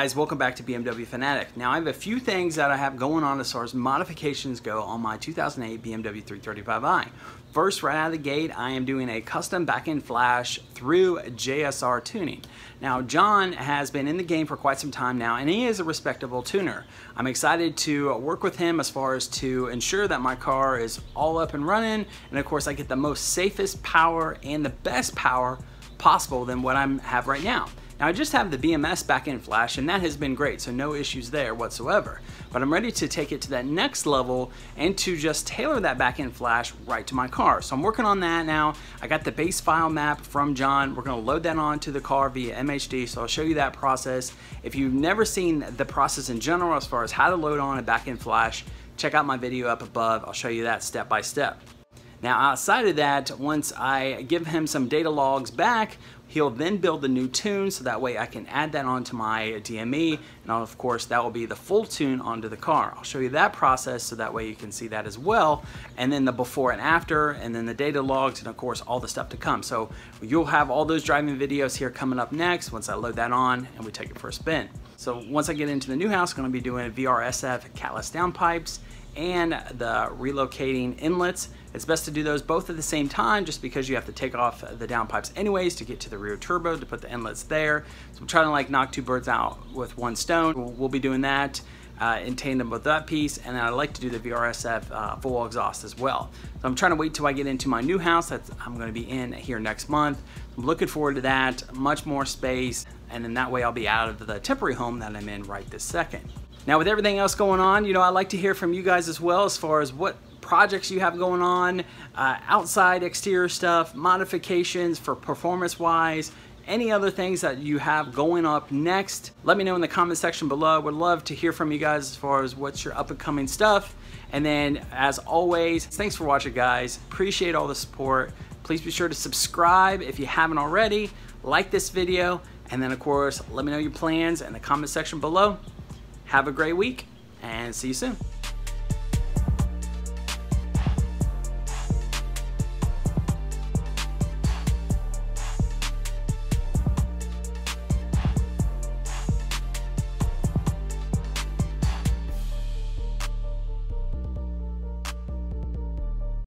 guys, welcome back to BMW Fanatic. Now I have a few things that I have going on as far as modifications go on my 2008 BMW 335i. First, right out of the gate, I am doing a custom back-end flash through JSR tuning. Now John has been in the game for quite some time now and he is a respectable tuner. I'm excited to work with him as far as to ensure that my car is all up and running, and of course I get the most safest power and the best power possible than what I have right now. Now I just have the BMS back-end flash and that has been great, so no issues there whatsoever. But I'm ready to take it to that next level and to just tailor that back-end flash right to my car. So I'm working on that now. I got the base file map from John. We're gonna load that onto the car via MHD, so I'll show you that process. If you've never seen the process in general as far as how to load on a back-end flash, check out my video up above. I'll show you that step by step. Now outside of that, once I give him some data logs back, he'll then build the new tune, so that way I can add that onto my DME, and of course that will be the full tune onto the car. I'll show you that process so that way you can see that as well, and then the before and after, and then the data logs, and of course all the stuff to come. So you'll have all those driving videos here coming up next once I load that on and we take it for a spin. So once I get into the new house, I'm going to be doing VRSF catless downpipes and the relocating inlets. It's best to do those both at the same time just because you have to take off the downpipes anyways to get to the rear turbo to put the inlets there. So I'm trying to like knock two birds out with one stone. We'll be doing that in tandem with that piece, and then I like to do the VRSF full exhaust as well. So I'm trying to wait till I get into my new house that I'm going to be in here next month. I'm looking forward to that, much more space, and then that way I'll be out of the temporary home that I'm in right this second. Now with everything else going on, you know, I like to hear from you guys as well as far as what projects you have going on, outside exterior stuff, modifications for performance wise, any other things that you have going up next. Let me know in the comment section below. Would love to hear from you guys as far as what's your up and coming stuff. And then as always, thanks for watching guys. Appreciate all the support. Please be sure to subscribe if you haven't already, like this video, and then of course, let me know your plans in the comment section below. Have a great week and see you soon.